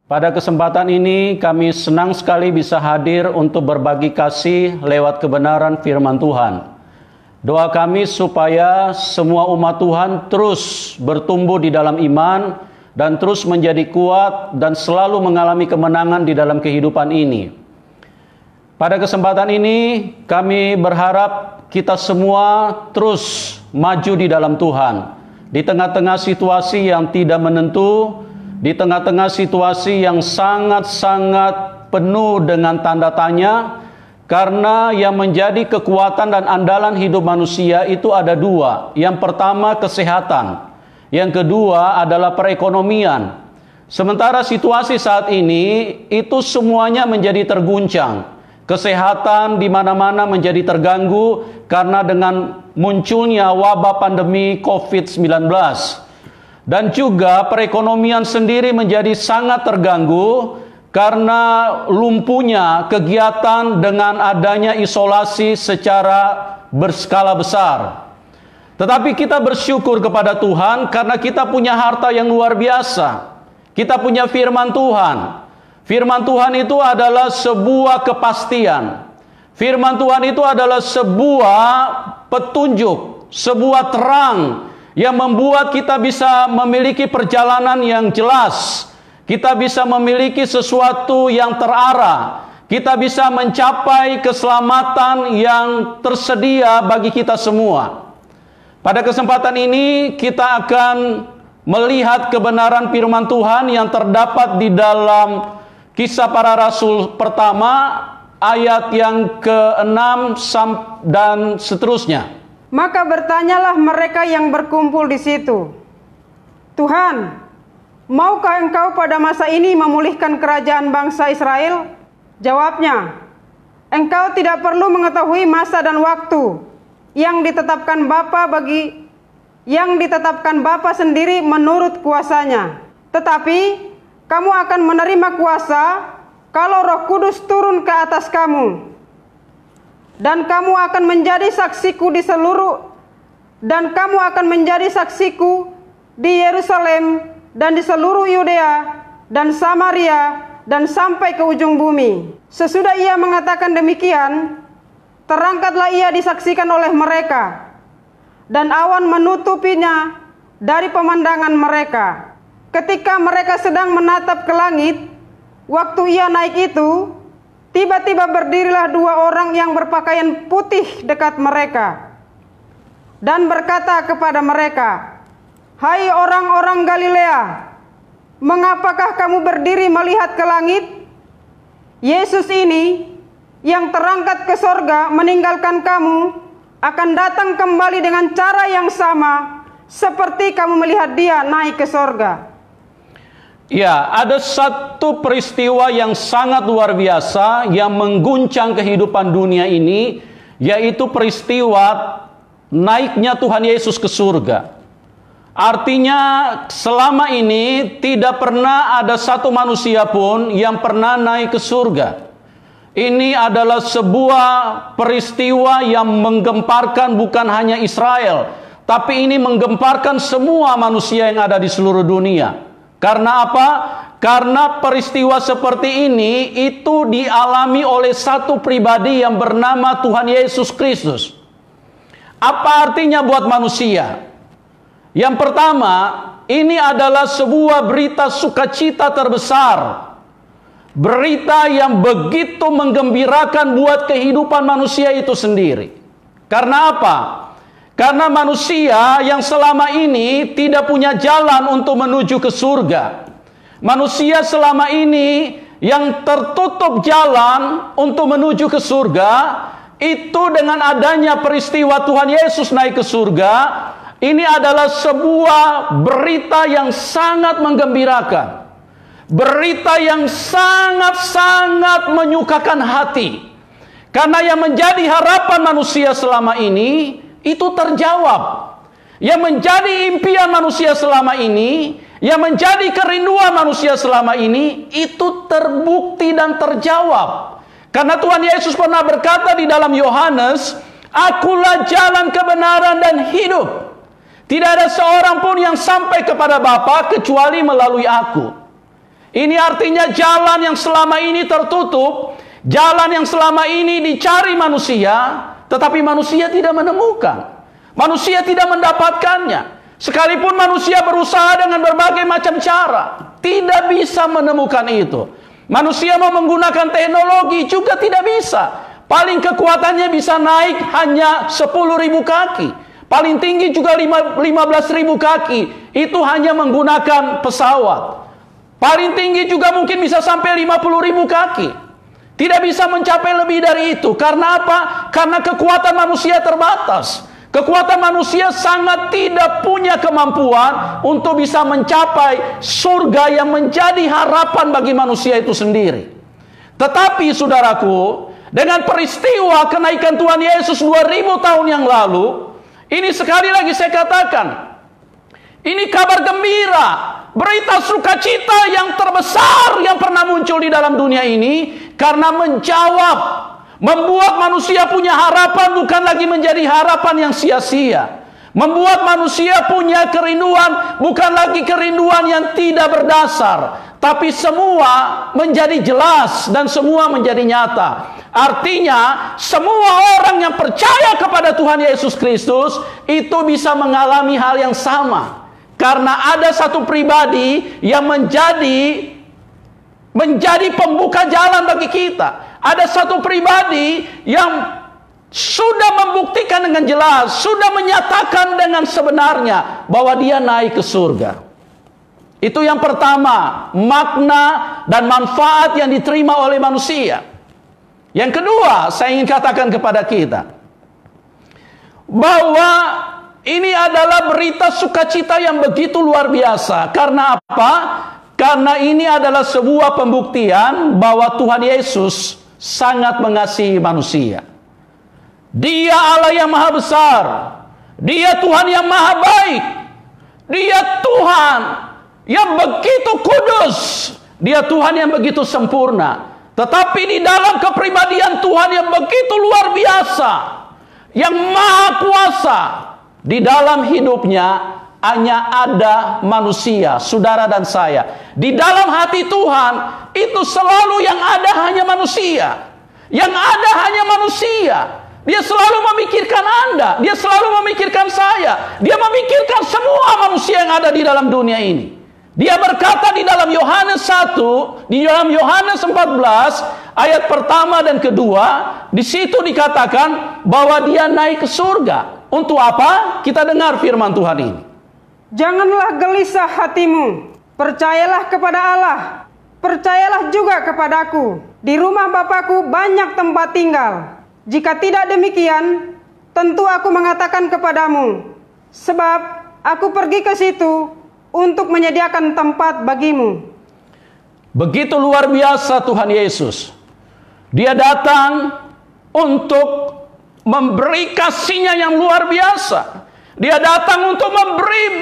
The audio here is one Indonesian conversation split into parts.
Pada kesempatan ini kami senang sekali bisa hadir untuk berbagi kasih lewat kebenaran firman Tuhan. Doa kami supaya semua umat Tuhan terus bertumbuh di dalam iman dan terus menjadi kuat dan selalu mengalami kemenangan di dalam kehidupan ini. Pada kesempatan ini kami berharap kita semua terus maju di dalam Tuhan. Di tengah-tengah situasi yang tidak menentu, di tengah-tengah situasi yang sangat-sangat penuh dengan tanda tanya, karena yang menjadi kekuatan dan andalan hidup manusia itu ada dua. Yang pertama kesehatan, yang kedua adalah perekonomian. Sementara situasi saat ini itu semuanya menjadi terguncang. Kesehatan di mana-mana menjadi terganggu karena dengan munculnya wabah pandemi COVID-19. Dan juga perekonomian sendiri menjadi sangat terganggu karena lumpuhnya kegiatan dengan adanya isolasi secara berskala besar. Tetapi kita bersyukur kepada Tuhan karena kita punya harta yang luar biasa. Kita punya firman Tuhan. Firman Tuhan itu adalah sebuah kepastian. Firman Tuhan itu adalah sebuah petunjuk, sebuah terang yang membuat kita bisa memiliki perjalanan yang jelas. Kita bisa memiliki sesuatu yang terarah. Kita bisa mencapai keselamatan yang tersedia bagi kita semua. Pada kesempatan ini kita akan melihat kebenaran firman Tuhan yang terdapat di dalam Kisah Para Rasul pertama ayat yang ke-6 dan seterusnya. Maka bertanyalah mereka yang berkumpul di situ, "Tuhan, maukah Engkau pada masa ini memulihkan kerajaan bangsa Israel?" Jawabnya, "Engkau tidak perlu mengetahui masa dan waktu yang ditetapkan Bapa sendiri menurut kuasanya. Tetapi kamu akan menerima kuasa kalau Roh Kudus turun ke atas kamu. Dan kamu akan menjadi saksiku di Yerusalem dan di seluruh Yudea dan Samaria dan sampai ke ujung bumi." Sesudah ia mengatakan demikian, terangkatlah ia disaksikan oleh mereka, dan awan menutupinya dari pemandangan mereka. Ketika mereka sedang menatap ke langit, waktu ia naik itu, tiba-tiba berdirilah dua orang yang berpakaian putih dekat mereka dan berkata kepada mereka, "Hai orang-orang Galilea, mengapakah kamu berdiri melihat ke langit? Yesus ini yang terangkat ke sorga meninggalkan kamu akan datang kembali dengan cara yang sama seperti kamu melihat dia naik ke sorga." Ya, ada satu peristiwa yang sangat luar biasa yang mengguncang kehidupan dunia ini, yaitu peristiwa naiknya Tuhan Yesus ke surga. Artinya selama ini tidak pernah ada satu manusia pun yang pernah naik ke surga. Ini adalah sebuah peristiwa yang menggemparkan bukan hanya Israel, tapi ini menggemparkan semua manusia yang ada di seluruh dunia. Karena apa? Karena peristiwa seperti ini itu dialami oleh satu pribadi yang bernama Tuhan Yesus Kristus. Apa artinya buat manusia? Yang pertama, ini adalah sebuah berita sukacita terbesar. Berita yang begitu menggembirakan buat kehidupan manusia itu sendiri. Karena apa? Karena manusia yang selama ini tidak punya jalan untuk menuju ke surga. Manusia selama ini yang tertutup jalan untuk menuju ke surga, itu dengan adanya peristiwa Tuhan Yesus naik ke surga, ini adalah sebuah berita yang sangat menggembirakan. Berita yang sangat-sangat menyukakan hati. Karena yang menjadi harapan manusia selama ini itu terjawab. Yang menjadi impian manusia selama ini, yang menjadi kerinduan manusia selama ini, itu terbukti dan terjawab. Karena Tuhan Yesus pernah berkata di dalam Yohanes, "Akulah jalan kebenaran dan hidup. Tidak ada seorang pun yang sampai kepada Bapa kecuali melalui aku." Ini artinya jalan yang selama ini tertutup, jalan yang selama ini dicari manusia, tetapi manusia tidak menemukan. Manusia tidak mendapatkannya. Sekalipun manusia berusaha dengan berbagai macam cara, tidak bisa menemukan itu. Manusia mau menggunakan teknologi juga tidak bisa. Paling kekuatannya bisa naik hanya 10.000 kaki. Paling tinggi juga 15.000 kaki. Itu hanya menggunakan pesawat. Paling tinggi juga mungkin bisa sampai 50.000 kaki. Tidak bisa mencapai lebih dari itu. Karena apa? Karena kekuatan manusia terbatas. Kekuatan manusia sangat tidak punya kemampuan untuk bisa mencapai surga yang menjadi harapan bagi manusia itu sendiri. Tetapi saudaraku, dengan peristiwa kenaikan Tuhan Yesus 2000 tahun yang lalu, ini sekali lagi saya katakan, ini kabar gembira, berita sukacita yang terbesar yang pernah muncul di dalam dunia ini, karena membuat manusia punya harapan, bukan lagi menjadi harapan yang sia-sia. Membuat manusia punya kerinduan, bukan lagi kerinduan yang tidak berdasar, tapi semua menjadi jelas dan semua menjadi nyata. Artinya, semua orang yang percaya kepada Tuhan Yesus Kristus itu bisa mengalami hal yang sama. Karena ada satu pribadi yang menjadi pembuka jalan bagi kita. Ada satu pribadi yang sudah membuktikan dengan jelas, sudah menyatakan dengan sebenarnya bahwa dia naik ke surga. Itu yang pertama, makna dan manfaat yang diterima oleh manusia. Yang kedua, saya ingin katakan kepada kita bahwa ini adalah berita sukacita yang begitu luar biasa. Karena apa? Karena ini adalah sebuah pembuktian bahwa Tuhan Yesus sangat mengasihi manusia. Dia Allah yang maha besar. Dia Tuhan yang maha baik. Dia Tuhan yang begitu kudus. Dia Tuhan yang begitu sempurna. Tetapi di dalam kepribadian Tuhan yang begitu luar biasa, yang maha kuasa, di dalam hidupnya hanya ada manusia, saudara dan saya. Di dalam hati Tuhan itu selalu yang ada hanya manusia. Yang ada hanya manusia. Dia selalu memikirkan Anda, dia selalu memikirkan saya, dia memikirkan semua manusia yang ada di dalam dunia ini. Dia berkata di dalam Yohanes 1, di dalam Yohanes 14 ayat pertama dan kedua, di situ dikatakan bahwa dia naik ke surga. Untuk apa? Kita dengar firman Tuhan ini. Janganlah gelisah hatimu, percayalah kepada Allah, percayalah juga kepadaku. Di rumah Bapakku banyak tempat tinggal. Jika tidak demikian, tentu aku mengatakan kepadamu, sebab aku pergi ke situ untuk menyediakan tempat bagimu. Begitu luar biasa Tuhan Yesus. Dia datang untuk memberi kasih-Nya yang luar biasa. Dia datang untuk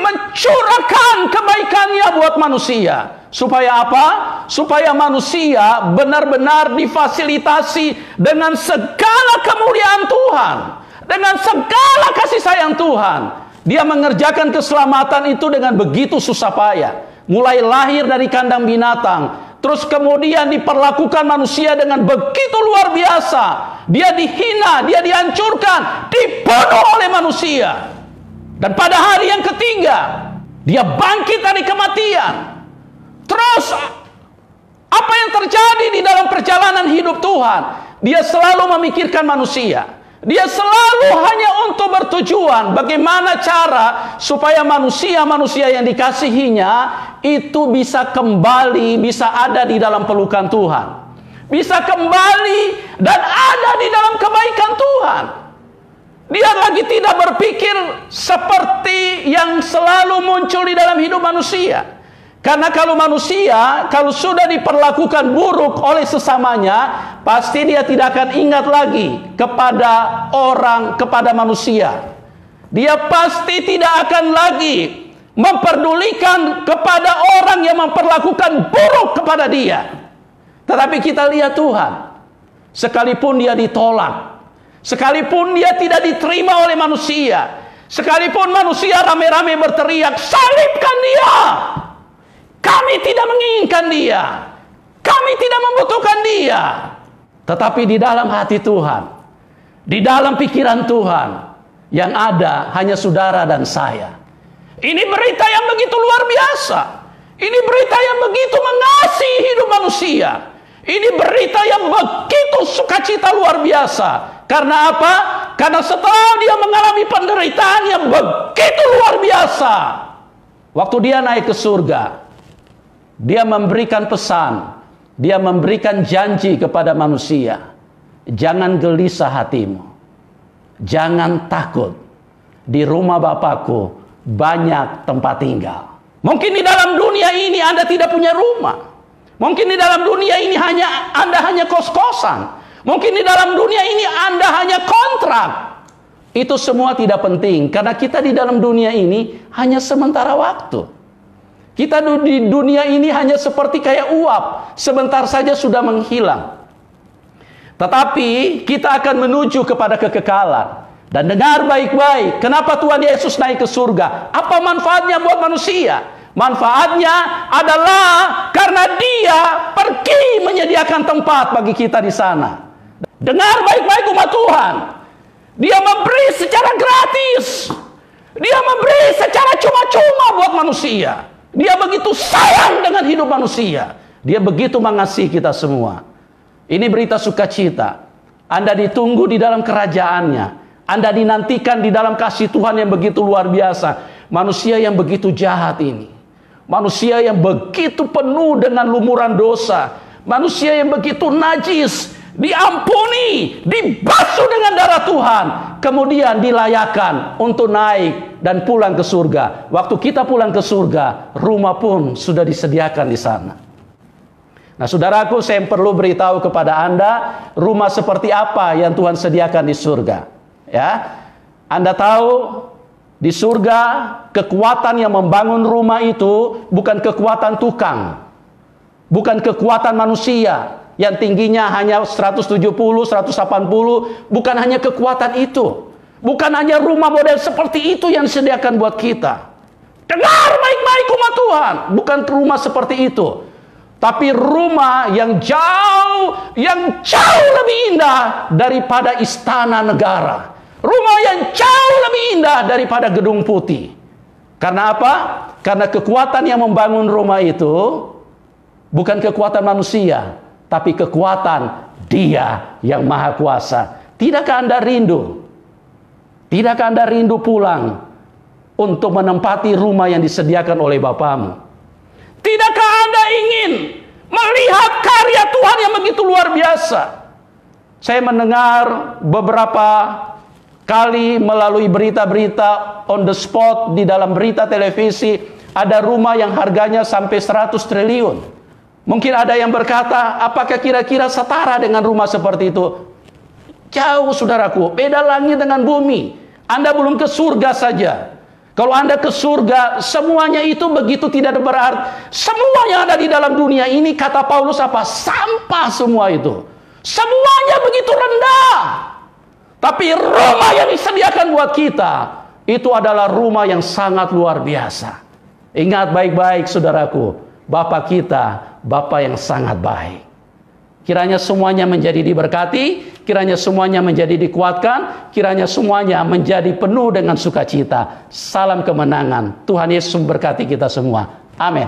mencurahkan kebaikan-Nya buat manusia. Supaya apa? Supaya manusia benar-benar difasilitasi dengan segala kemuliaan Tuhan, dengan segala kasih sayang Tuhan. Dia mengerjakan keselamatan itu dengan begitu susah payah. Mulai lahir dari kandang binatang, terus kemudian diperlakukan manusia dengan begitu luar biasa. Dia dihina, dia dihancurkan, dibunuh oleh manusia. Dan pada hari yang ketiga, dia bangkit dari kematian. Terus apa yang terjadi di dalam perjalanan hidup Tuhan? Dia selalu memikirkan manusia. Dia selalu hanya untuk bertujuan bagaimana cara supaya manusia-manusia yang dikasihinya itu bisa kembali, bisa ada di dalam pelukan Tuhan. Bisa kembali dan ada di dalam kebaikan Tuhan. Dia lagi tidak berpikir seperti yang selalu muncul di dalam hidup manusia. Karena kalau manusia, kalau sudah diperlakukan buruk oleh sesamanya, pasti dia tidak akan ingat lagi kepada orang, kepada manusia. Dia pasti tidak akan lagi memperdulikan kepada orang yang memperlakukan buruk kepada dia. Tetapi kita lihat Tuhan, sekalipun dia ditolak, sekalipun dia tidak diterima oleh manusia, sekalipun manusia rame-rame berteriak, salibkan dia, Kami tidak menginginkan dia. Kami tidak membutuhkan dia. Tetapi di dalam hati Tuhan, di dalam pikiran Tuhan, yang ada hanya saudara dan saya. Ini berita yang begitu luar biasa. Ini berita yang begitu mengasihi hidup manusia. Ini berita yang begitu sukacita luar biasa. Karena apa? Karena setelah dia mengalami penderitaan yang begitu luar biasa, waktu dia naik ke surga, dia memberikan pesan, dia memberikan janji kepada manusia. Jangan gelisah hatimu, jangan takut. Di rumah Bapakku banyak tempat tinggal. Mungkin di dalam dunia ini Anda tidak punya rumah. Mungkin di dalam dunia ini Anda hanya kos-kosan. Mungkin di dalam dunia ini Anda hanya kontrak. Itu semua tidak penting, karena kita di dalam dunia ini hanya sementara waktu. Kita di dunia ini hanya seperti kayak uap, sebentar saja sudah menghilang. Tetapi kita akan menuju kepada kekekalan. Dan dengar baik-baik, kenapa Tuhan Yesus naik ke surga? Apa manfaatnya buat manusia? Manfaatnya adalah karena dia pergi menyediakan tempat bagi kita di sana. Dengar baik-baik umat Tuhan. Dia memberi secara gratis. Dia memberi secara cuma-cuma buat manusia. Dia begitu sayang dengan hidup manusia. Dia begitu mengasihi kita semua. Ini berita sukacita. Anda ditunggu di dalam kerajaannya. Anda dinantikan di dalam kasih Tuhan yang begitu luar biasa. Manusia yang begitu jahat ini. Manusia yang begitu penuh dengan lumuran dosa. Manusia yang begitu najis. Diampuni, dibasuh dengan darah Tuhan. Kemudian dilayakkan untuk naik dan pulang ke surga. Waktu kita pulang ke surga, rumah pun sudah disediakan di sana. Nah saudaraku, saya perlu beritahu kepada Anda, rumah seperti apa yang Tuhan sediakan di surga. Ya, Anda tahu, di surga kekuatan yang membangun rumah itu bukan kekuatan tukang, bukan kekuatan manusia yang tingginya hanya 170, 180, bukan hanya kekuatan itu, bukan hanya rumah model seperti itu yang disediakan buat kita. Dengar baik-baik umat Tuhan, bukan rumah seperti itu, tapi rumah yang jauh lebih indah daripada istana negara. Rumah yang jauh lebih indah daripada gedung putih. Karena apa? Karena kekuatan yang membangun rumah itu bukan kekuatan manusia, tapi kekuatan Dia yang Maha Kuasa. Tidakkah Anda rindu? Tidakkah Anda rindu pulang untuk menempati rumah yang disediakan oleh Bapamu? Tidakkah Anda ingin melihat karya Tuhan yang begitu luar biasa? Saya mendengar beberapa kali melalui berita-berita on the spot di dalam berita televisi, ada rumah yang harganya sampai 100 triliun. Mungkin ada yang berkata, apakah kira-kira setara dengan rumah seperti itu? Jauh saudaraku, beda langit dengan bumi. Anda belum ke surga saja. Kalau Anda ke surga, semuanya itu begitu tidak berarti. Semua yang ada di dalam dunia ini, kata Paulus apa? Sampah semua itu. Semuanya begitu rendah. Tapi rumah yang disediakan buat kita, itu adalah rumah yang sangat luar biasa. Ingat baik-baik saudaraku, Bapa kita, Bapa yang sangat baik. Kiranya semuanya menjadi diberkati, kiranya semuanya menjadi dikuatkan, kiranya semuanya menjadi penuh dengan sukacita. Salam kemenangan. Tuhan Yesus memberkati kita semua. Amin.